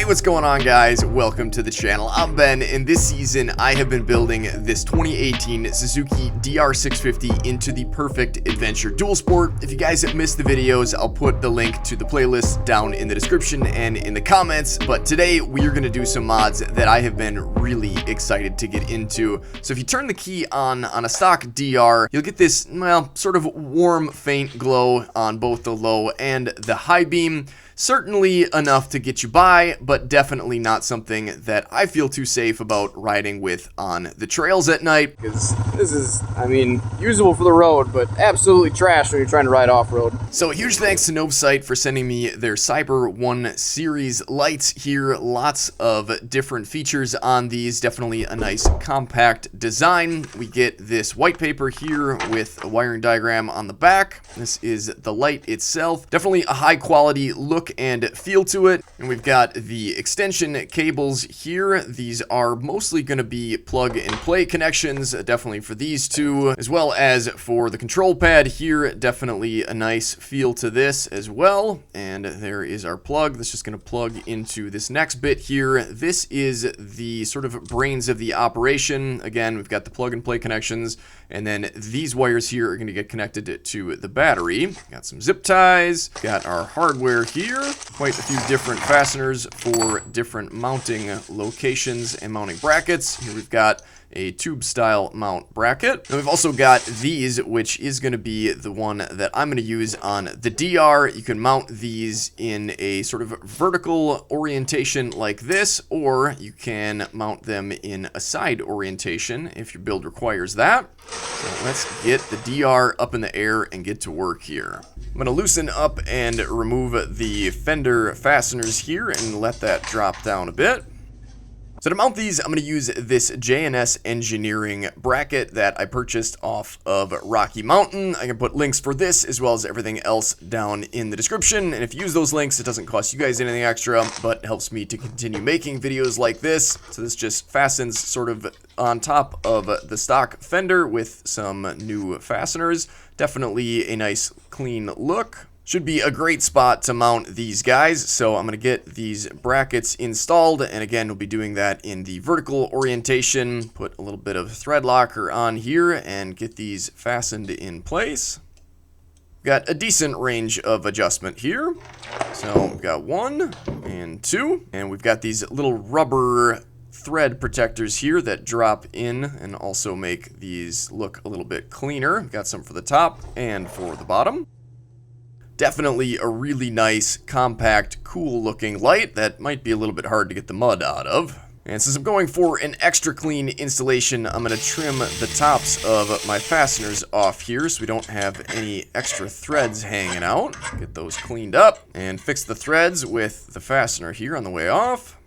what's going on, guys? Welcome to the channel. I'm Ben, and this season I have been building this 2018 Suzuki DR650 into the perfect adventure dual sport. If you guys have missed the videos, I'll put the link to the playlist down in the description and in the comments. But today we are going to do some mods that I have been really excited to get into. So if you turn the key on a stock DR, you'll get this, well, sort of warm, faint glow on both the low and the high beam. Certainly enough to get you by, but definitely not something that I feel too safe about riding with on the trails at night. Because this is, I mean, usable for the road, but absolutely trash when you're trying to ride off-road. So huge thanks to NovSight for sending me their Cyber 1 series lights here. Lots of different features on these. Definitely a nice compact design. We get this white paper here with a wiring diagram on the back. This is the light itself. Definitely a high quality look and feel to it. And we've got the extension cables here. These are mostly going to be plug and play connections, definitely for these two, as well as for the control pad here. Definitely a nice feel to this as well. And there is our plug. That's just going to plug into this next bit here. This is the sort of brains of the operation. Again, we've got the plug and play connections, and then these wires here are going to get connected to the battery. Got some zip ties, got our hardware here, quite a few different fasteners for different mounting locations and mounting brackets. Here we've got a tube style mount bracket. And we've also got these, which is going to be the one that I'm going to use on the DR. You can mount these in a sort of vertical orientation like this, or you can mount them in a side orientation if your build requires that. So let's get the DR up in the air and get to work here. I'm going to loosen up and remove the fender fasteners here and let that drop down a bit. So to mount these, I'm going to use this J&S Engineering bracket that I purchased off of Rocky Mountain. I can put links for this as well as everything else down in the description. And if you use those links, it doesn't cost you guys anything extra, but helps me to continue making videos like this. So this just fastens sort of on top of the stock fender with some new fasteners. Definitely a nice clean look. Should be a great spot to mount these guys, so I'm going to get these brackets installed, and again, we'll be doing that in the vertical orientation. Put a little bit of thread locker on here and get these fastened in place. Got a decent range of adjustment here. So we've got 1 and 2, and we've got these little rubber thread protectors here that drop in and also make these look a little bit cleaner. We've got some for the top and for the bottom. Definitely a really nice, compact, cool looking light that might be a little bit hard to get the mud out of. And since I'm going for an extra clean installation, I'm going to trim the tops of my fasteners off here so we don't have any extra threads hanging out. Get those cleaned up and fix the threads with the fastener here on the way off.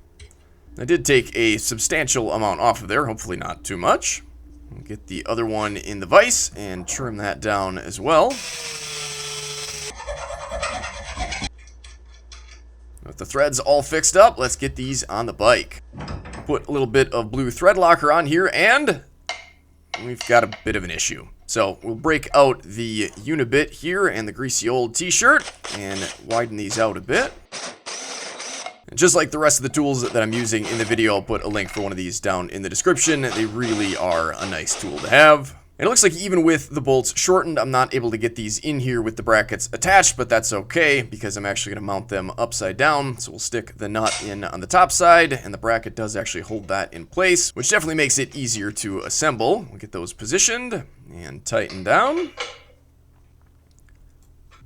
I did take a substantial amount off of there, hopefully not too much. Get the other one in the vise and trim that down as well. With the threads all fixed up, let's get these on the bike. Put a little bit of blue thread locker on here, and we've got a bit of an issue. So we'll break out the unibit here and the greasy old t-shirt and widen these out a bit. And just like the rest of the tools that I'm using in the video, I'll put a link for one of these down in the description. They really are a nice tool to have. And it looks like even with the bolts shortened, I'm not able to get these in here with the brackets attached, but that's okay because I'm actually going to mount them upside down. So we'll stick the nut in on the top side, and the bracket does actually hold that in place, which definitely makes it easier to assemble. We'll get those positioned and tightened down.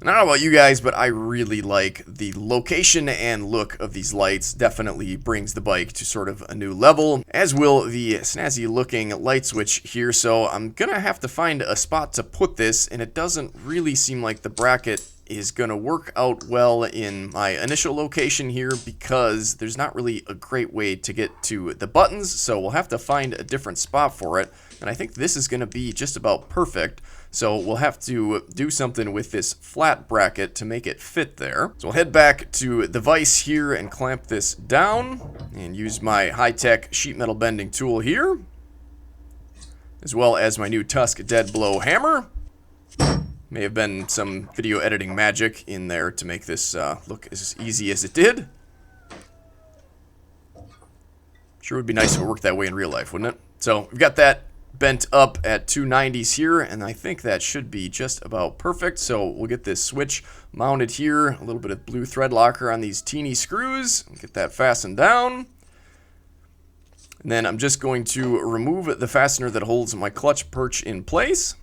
And I don't know about you guys, but I really like the location and look of these lights. Definitely brings the bike to sort of a new level, as will the snazzy looking light switch here. So I'm gonna have to find a spot to put this, and it doesn't really seem like the bracket is gonna work out well in my initial location here because there's not really a great way to get to the buttons. So we'll have to find a different spot for it. And I think this is gonna be just about perfect. So we'll have to do something with this flat bracket to make it fit there. So we'll head back to the vise here and clamp this down and use my high-tech sheet metal bending tool here, as well as my new Tusk dead blow hammer. May have been some video editing magic in there to make this look as easy as it did. Sure would be nice if it worked that way in real life, wouldn't it? So we've got that bent up at 290s here, and I think that should be just about perfect. So we'll get this switch mounted here, a little bit of blue thread locker on these teeny screws, get that fastened down. And then I'm just going to remove the fastener that holds my clutch perch in place.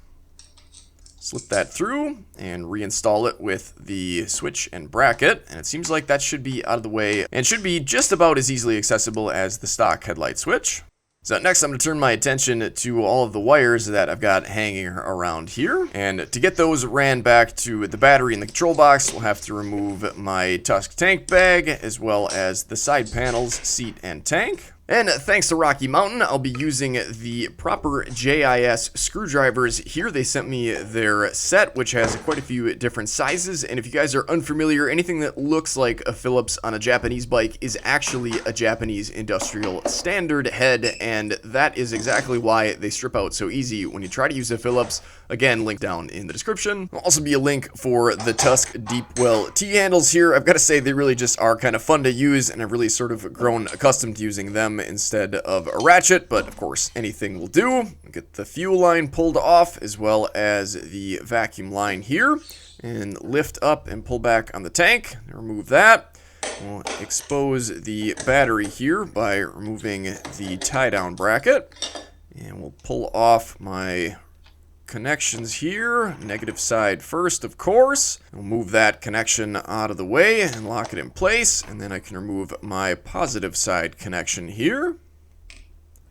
Slip that through and reinstall it with the switch and bracket. And it seems like that should be out of the way and should be just about as easily accessible as the stock headlight switch. So next I'm going to turn my attention to all of the wires that I've got hanging around here. And to get those ran back to the battery in the control box, we'll have to remove my Tach tank bag as well as the side panels, seat, and tank. And thanks to Rocky Mountain, I'll be using the proper JIS screwdrivers here. They sent me their set, which has quite a few different sizes. And if you guys are unfamiliar, anything that looks like a Phillips on a Japanese bike is actually a Japanese industrial standard head. And that is exactly why they strip out so easy when you try to use a Phillips. Again, link down in the description. There'll also be a link for the Tusk Deep Well T-handles here. I've got to say, they really just are kind of fun to use, and I've really sort of grown accustomed to using them instead of a ratchet, but of course anything will do. Get the fuel line pulled off as well as the vacuum line here, and lift up and pull back on the tank. Remove that. We'll expose the battery here by removing the tie-down bracket, and we'll pull off my connections here. Negative side first, of course. We'll move that connection out of the way and lock it in place, and then I can remove my positive side connection here.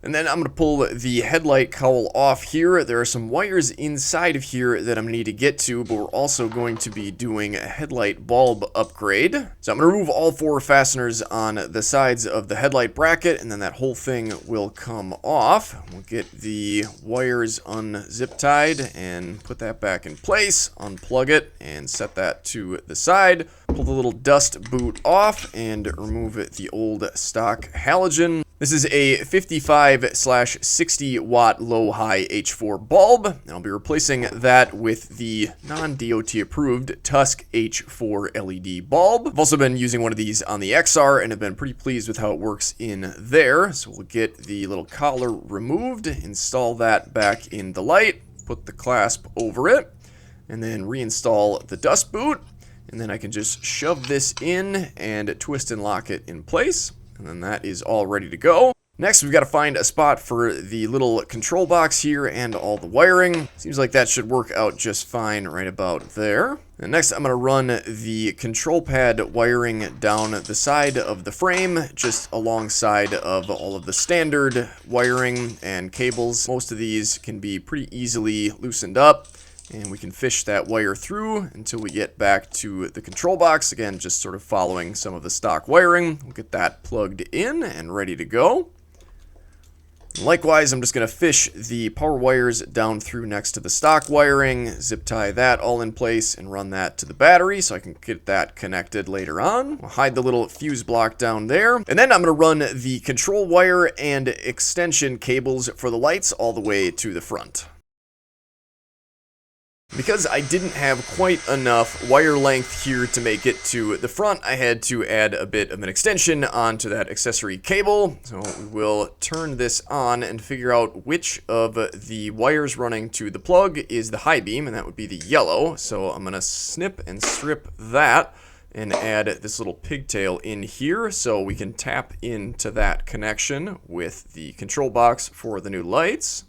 And then I'm going to pull the headlight cowl off here. There are some wires inside of here that I'm going to need to get to, but we're also going to be doing a headlight bulb upgrade. So I'm going to remove all 4 fasteners on the sides of the headlight bracket, and then that whole thing will come off. We'll get the wires unzip tied and put that back in place, unplug it, and set that to the side. Pull the little dust boot off and remove the old stock halogen. This is a 55/60 watt low-high H4 bulb, and I'll be replacing that with the non-DOT approved Tusk H4 LED bulb. I've also been using one of these on the XR and have been pretty pleased with how it works in there. So we'll get the little collar removed, install that back in the light, put the clasp over it, and then reinstall the dust boot. And then I can just shove this in and twist and lock it in place. And then that is all ready to go. Next, we've got to find a spot for the little control box here and all the wiring. Seems like that should work out just fine right about there. And next, I'm going to run the control pad wiring down the side of the frame, just alongside of all of the standard wiring and cables. Most of these can be pretty easily loosened up, and we can fish that wire through until we get back to the control box. Again, just sort of following some of the stock wiring. We'll get that plugged in and ready to go. Likewise, I'm just going to fish the power wires down through next to the stock wiring, zip tie that all in place, and run that to the battery so I can get that connected later on. We'll hide the little fuse block down there. And then I'm going to run the control wire and extension cables for the lights all the way to the front. Because I didn't have quite enough wire length here to make it to the front, I had to add a bit of an extension onto that accessory cable. So we will turn this on and figure out which of the wires running to the plug is the high beam, and that would be the yellow. So I'm going to snip and strip that and add this little pigtail in here so we can tap into that connection with the control box for the new lights.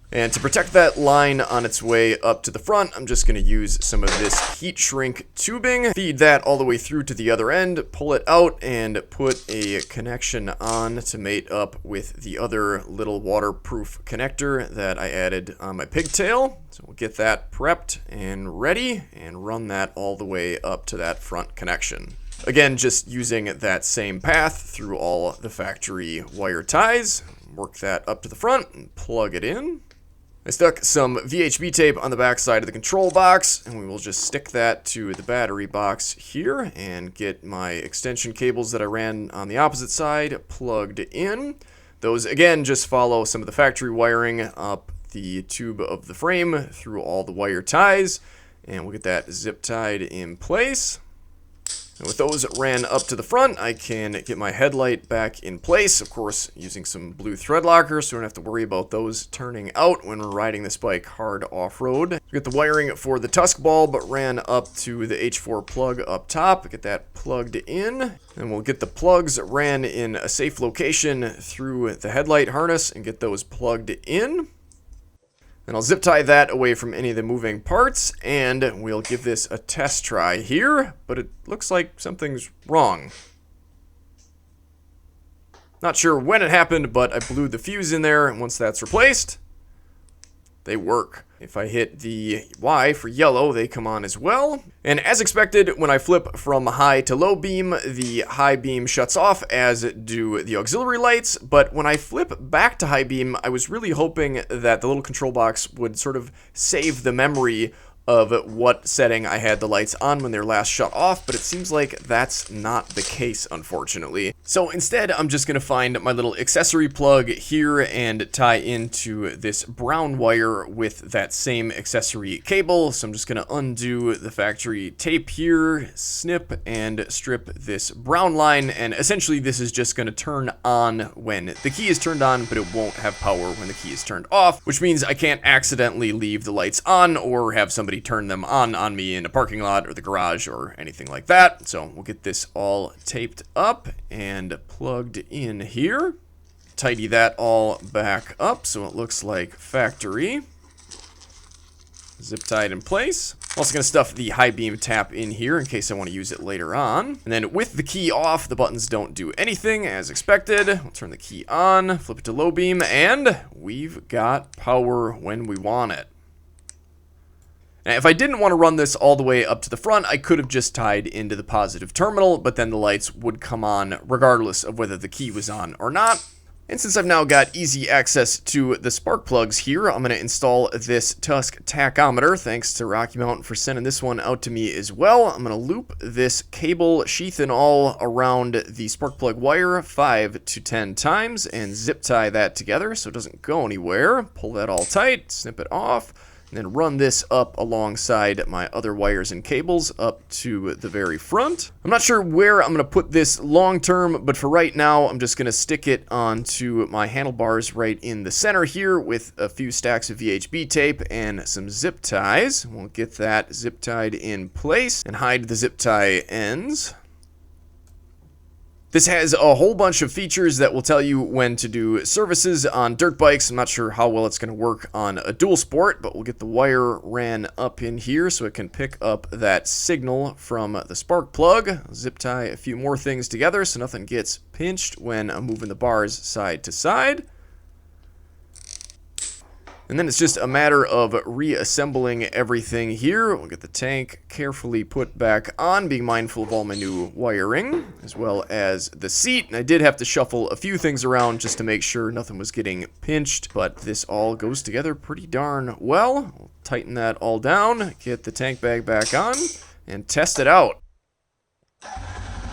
And to protect that line on its way up to the front, I'm just going to use some of this heat shrink tubing, feed that all the way through to the other end, pull it out, and put a connection on to mate up with the other little waterproof connector that I added on my pigtail. So we'll get that prepped and ready and run that all the way up to that front connection. Again, just using that same path through all the factory wire ties. Work that up to the front and plug it in. I stuck some VHB tape on the back side of the control box, and we will just stick that to the battery box here and get my extension cables that I ran on the opposite side plugged in. Those, again, just follow some of the factory wiring up the tube of the frame through all the wire ties, and we'll get that zip tied in place. And with those ran up to the front, I can get my headlight back in place. Of course, using some blue thread lockers, so we don't have to worry about those turning out when we're riding this bike hard off-road. Get the wiring for the Tusk bulb ran up to the H4 plug up top. Get that plugged in. And we'll get the plugs ran in a safe location through the headlight harness and get those plugged in. Then I'll zip tie that away from any of the moving parts, and we'll give this a test try here, but it looks like something's wrong. Not sure when it happened, but I blew the fuse in there, and once that's replaced, they work. If I hit the Y for yellow, they come on as well. And as expected, when I flip from high to low beam, the high beam shuts off, as do the auxiliary lights. But when I flip back to high beam, I was really hoping that the little control box would sort of save the memory of what setting I had the lights on when they're last shut off, but it seems like that's not the case, unfortunately. So instead, I'm just going to find my little accessory plug here and tie into this brown wire with that same accessory cable. So I'm just going to undo the factory tape here, snip and strip this brown line, and essentially this is just going to turn on when the key is turned on, but it won't have power when the key is turned off, which means I can't accidentally leave the lights on or have somebody turn them on me in a parking lot or the garage or anything like that. So we'll get this all taped up and plugged in here. Tidy that all back up so it looks like factory. Zip tied in place. Also going to stuff the high beam tap in here in case I want to use it later on. And then with the key off, the buttons don't do anything as expected. We'll turn the key on, flip it to low beam, and we've got power when we want it. Now, if I didn't want to run this all the way up to the front, I could have just tied into the positive terminal, but then the lights would come on regardless of whether the key was on or not. And since I've now got easy access to the spark plugs here, I'm going to install this Tusk tachometer. Thanks to Rocky Mountain for sending this one out to me as well. I'm going to loop this cable sheath and all around the spark plug wire 5 to 10 times and zip tie that together so it doesn't go anywhere. Pull that all tight, snip it off. And then run this up alongside my other wires and cables up to the very front. I'm not sure where I'm going to put this long term, but for right now, I'm just going to stick it onto my handlebars right in the center here with a few stacks of VHB tape and some zip ties. We'll get that zip tied in place and hide the zip tie ends. This has a whole bunch of features that will tell you when to do services on dirt bikes. I'm not sure how well it's going to work on a dual sport, but we'll get the wire ran up in here so it can pick up that signal from the spark plug. Zip tie a few more things together so nothing gets pinched when I'm moving the bars side to side. And then it's just a matter of reassembling everything here. We'll get the tank carefully put back on, being mindful of all my new wiring, as well as the seat. And I did have to shuffle a few things around just to make sure nothing was getting pinched, but this all goes together pretty darn well. We'll tighten that all down, get the tank bag back on, and test it out.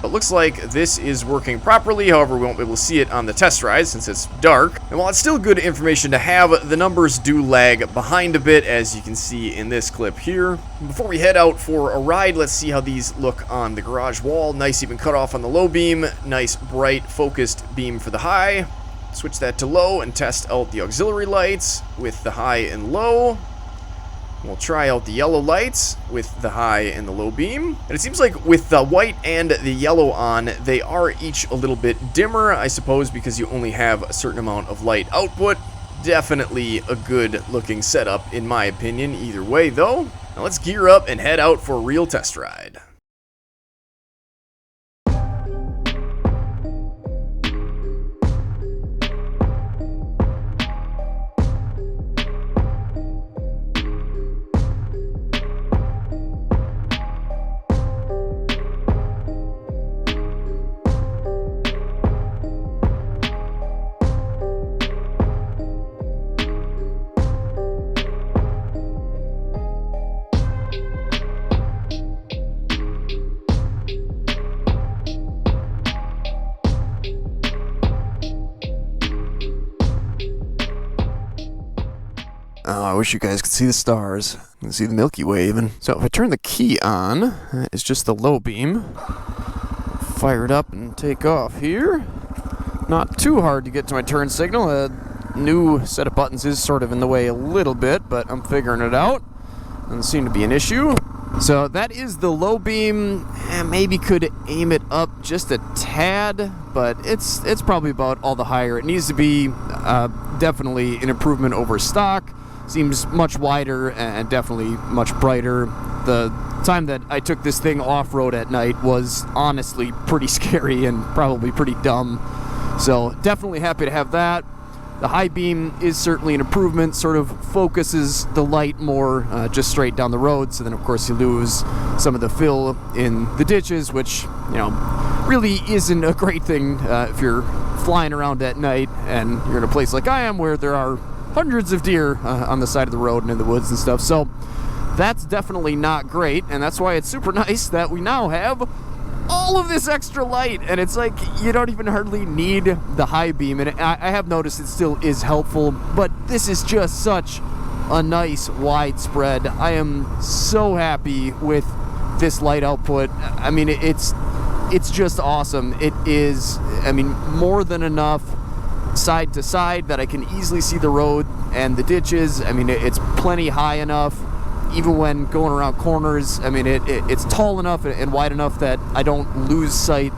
It looks like this is working properly, however we won't be able to see it on the test ride since it's dark. And while it's still good information to have, the numbers do lag behind a bit, as you can see in this clip here. Before we head out for a ride, let's see how these look on the garage wall. Nice even cutoff on the low beam, nice bright focused beam for the high. Switch that to low and test out the auxiliary lights with the high and low. We'll try out the yellow lights with the high and the low beam. And it seems like with the white and the yellow on, they are each a little bit dimmer, I suppose, because you only have a certain amount of light output. Definitely a good looking setup in my opinion, either way though. Now let's gear up and head out for a real test ride. Oh, I wish you guys could see the stars. You can see the Milky Way even. So if I turn the key on, it's just the low beam. Fire it up and take off here. Not too hard to get to my turn signal. A new set of buttons is sort of in the way a little bit, but I'm figuring it out. Doesn't seem to be an issue. So that is the low beam. Maybe could aim it up just a tad, but it's probably about all the higher it needs to be. Definitely an improvement over stock. Seems much wider and definitely much brighter. The time that I took this thing off-road at night was honestly pretty scary and probably pretty dumb. So definitely happy to have that. The high beam is certainly an improvement, sort of focuses the light more just straight down the road, so then of course you lose some of the fill in the ditches, which, you know, really isn't a great thing if you're flying around at night and you're in a place like I am where there are hundreds of deer on the side of the road and in the woods and stuff. So that's definitely not great, and that's why it's super nice that we now have all of this extra light, and it's like you don't even hardly need the high beam, and I have noticed it still is helpful, but this is just such a nice widespread. I am so happy with this light output. I mean, it's just awesome. It is, I mean, more than enough side to side that I can easily see the road and the ditches. I mean, it's plenty high enough. Even when going around corners, I mean, it's tall enough and wide enough that I don't lose sight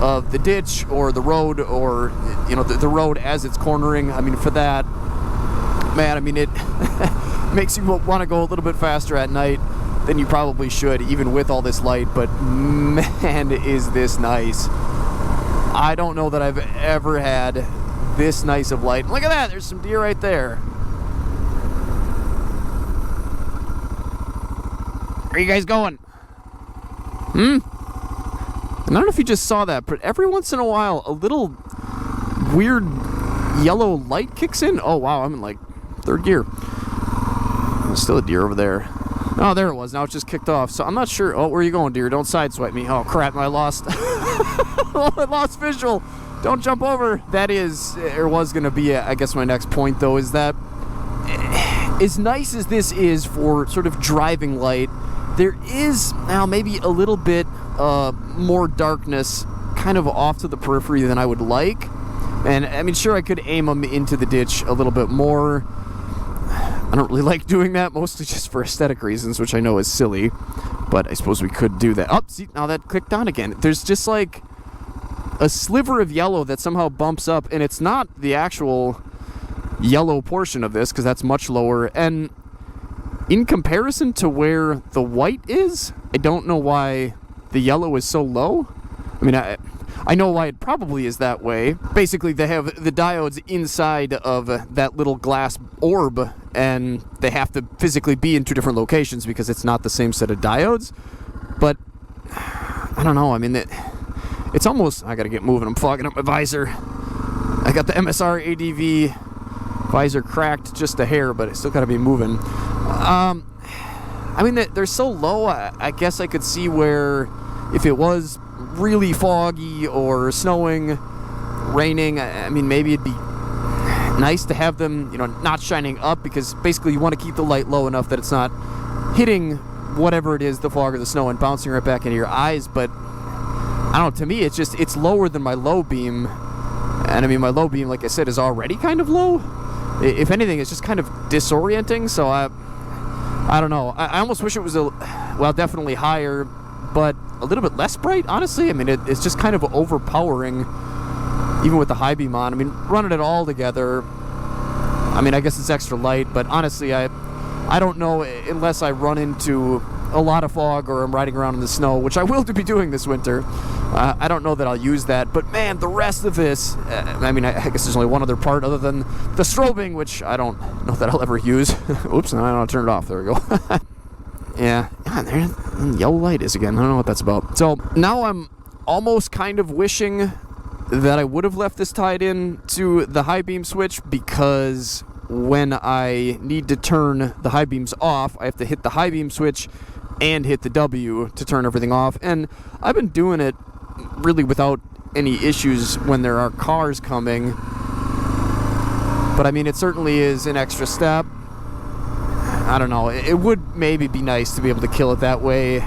of the ditch or the road or, you know, the road as it's cornering. I mean, for that, man, I mean, it makes you want to go a little bit faster at night than you probably should, even with all this light. But man, is this nice. I don't know that I've ever had this nice of light. Look at that, there's some deer right there. Where are you guys going? And I don't know if you just saw that, but every once in a while, a little weird yellow light kicks in. Oh, wow, I'm in like third gear. There's still a deer over there. Oh, there it was. Now it just kicked off. So I'm not sure. Oh, where are you going, deer? Don't sideswipe me. Oh, crap, I lost. I lost visual. Don't jump over. That is, or was going to be, I guess, my next point, though, is that as nice as this is for sort of driving light, there is now maybe a little bit more darkness kind of off to the periphery than I would like. And I mean, sure, I could aim them into the ditch a little bit more. I don't really like doing that, mostly just for aesthetic reasons, which I know is silly. But I suppose we could do that. Oh, see, now that clicked on again. There's just like a sliver of yellow that somehow bumps up, and it's not the actual yellow portion of this, because that's much lower. And in comparison to where the white is, I don't know why the yellow is so low. I mean, I know why it probably is that way. Basically, they have the diodes inside of that little glass orb, and they have to physically be in two different locations because it's not the same set of diodes. But I don't know. I mean, it's almost... I gotta get moving. I'm fogging up my visor. I got the MSR ADV visor cracked just a hair, but it still gotta be moving. I mean, they're so low, I guess I could see where if it was really foggy or snowing, raining, I mean, maybe it'd be nice to have them, you know, not shining up, because basically you want to keep the light low enough that it's not hitting whatever it is, the fog or the snow, and bouncing right back into your eyes. But I don't know, to me, it's lower than my low beam. And I mean, my low beam, like I said, is already kind of low. If anything, it's just kind of disorienting. So I don't know. I almost wish it was definitely higher, but a little bit less bright, honestly. I mean, it's just kind of overpowering, even with the high beam on. I mean, running it all together, I mean, I guess it's extra light, but honestly, I don't know, unless I run into a lot of fog or I'm riding around in the snow, which I will be doing this winter. I don't know that I'll use that, but man, the rest of this, I mean, I guess there's only one other part other than the strobing, which I don't know that I'll ever use. Oops, I don't know how to turn it off. There we go. Yeah, there yellow light is again. I don't know what that's about. So now I'm almost kind of wishing that I would have left this tied in to the high beam switch, because when I need to turn the high beams off, I have to hit the high beam switch and hit the W to turn everything off. And I've been doing it really without any issues when there are cars coming. But I mean, it certainly is an extra step. I don't know. It would maybe be nice to be able to kill it that way.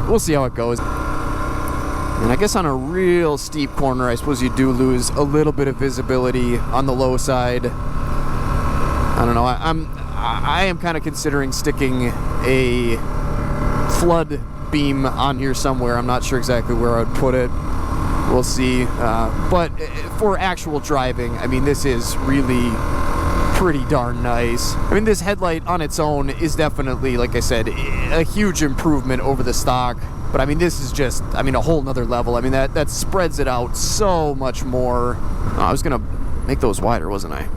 We'll see how it goes. And I guess on a real steep corner, I suppose you do lose a little bit of visibility on the low side. I don't know. I am kind of considering sticking a flood beam on here somewhere. I'm not sure exactly where I would put it. We'll see. But for actual driving, I mean, this is really pretty darn nice. I mean, this headlight on its own is definitely, like I said, a huge improvement over the stock. But I mean, this is just, I mean, a whole nother level. I mean, that spreads it out so much more. Oh, I was gonna make those wider, wasn't I?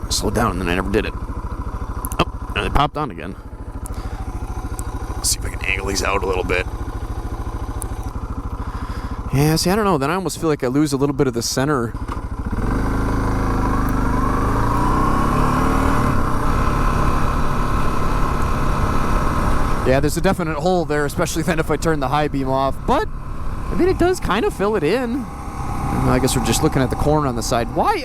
Slowed down and then I never did it. Oh, and it popped on again. Let's see if I can angle these out a little bit. Yeah, see, I don't know. Then I almost feel like I lose a little bit of the center. Yeah, there's a definite hole there, especially then if I turn the high beam off. But, I mean, it does kind of fill it in. I guess we're just looking at the corner on the side. Why?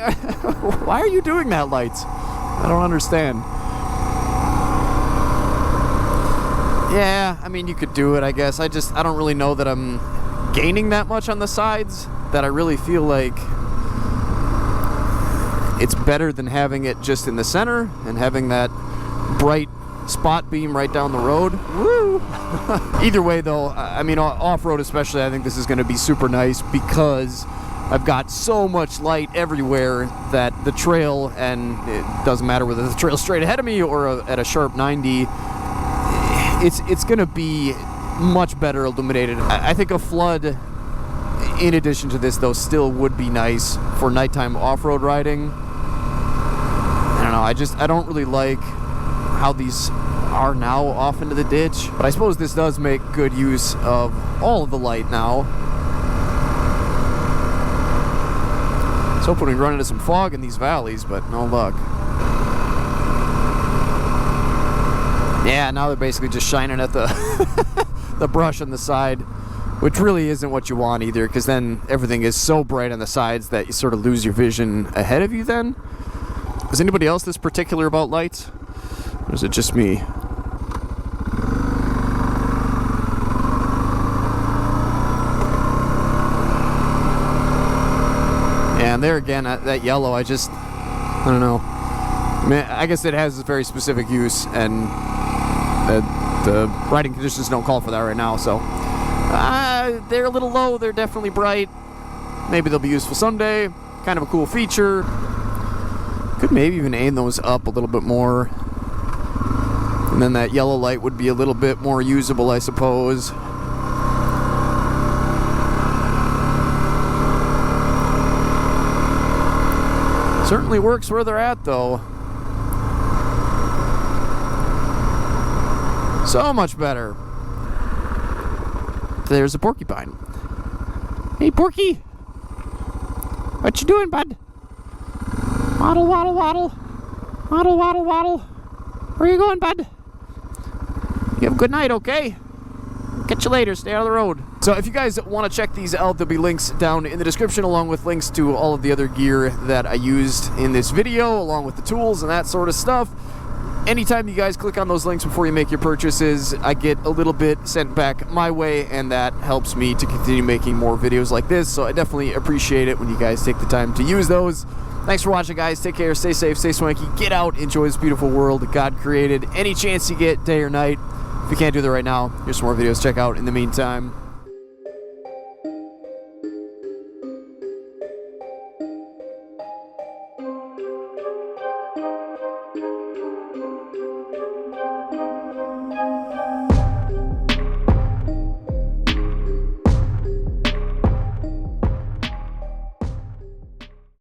Why are you doing that, lights? I don't understand. Yeah, I mean, you could do it, I guess. I don't really know that I'm gaining that much on the sides, that I really feel like it's better than having it just in the center and having that bright spot beam right down the road. Woo! Either way, though, I mean, off-road especially, I think this is going to be super nice because I've got so much light everywhere that the trail, and it doesn't matter whether the trail's straight ahead of me or at a sharp 90, it's going to be much better illuminated. I think a flood, in addition to this, though, still would be nice for nighttime off-road riding. I don't know, I don't really like how these are now off into the ditch, but I suppose this does make good use of all of the light now. I was hoping we'd run into some fog in these valleys, but no luck. Yeah, now they're basically just shining at the the brush on the side, which really isn't what you want either, because then everything is so bright on the sides that you sort of lose your vision ahead of you then. Is anybody else this particular about lights? Or is it just me? And there again, that yellow, I don't know. I mean, I guess it has a very specific use, and the riding conditions don't call for that right now, so. They're a little low, they're definitely bright. Maybe they'll be useful someday. Kind of a cool feature. Could maybe even aim those up a little bit more. And then that yellow light would be a little bit more usable, I suppose. Certainly works where they're at, though. So much better. There's a porcupine. Hey, Porky! What you doing, bud? Waddle, waddle, waddle. Waddle, waddle, waddle. Where you going, bud? You have a good night, okay? Catch you later. Stay out of the road. So if you guys want to check these out, there'll be links down in the description along with links to all of the other gear that I used in this video, along with the tools and that sort of stuff. Anytime you guys click on those links before you make your purchases, I get a little bit sent back my way, and that helps me to continue making more videos like this, so I definitely appreciate it when you guys take the time to use those. Thanks for watching, guys. Take care, stay safe, stay swanky, get out, enjoy this beautiful world that God created. Any chance you get, day or night. If you can't do that right now, here's some more videos to check out in the meantime.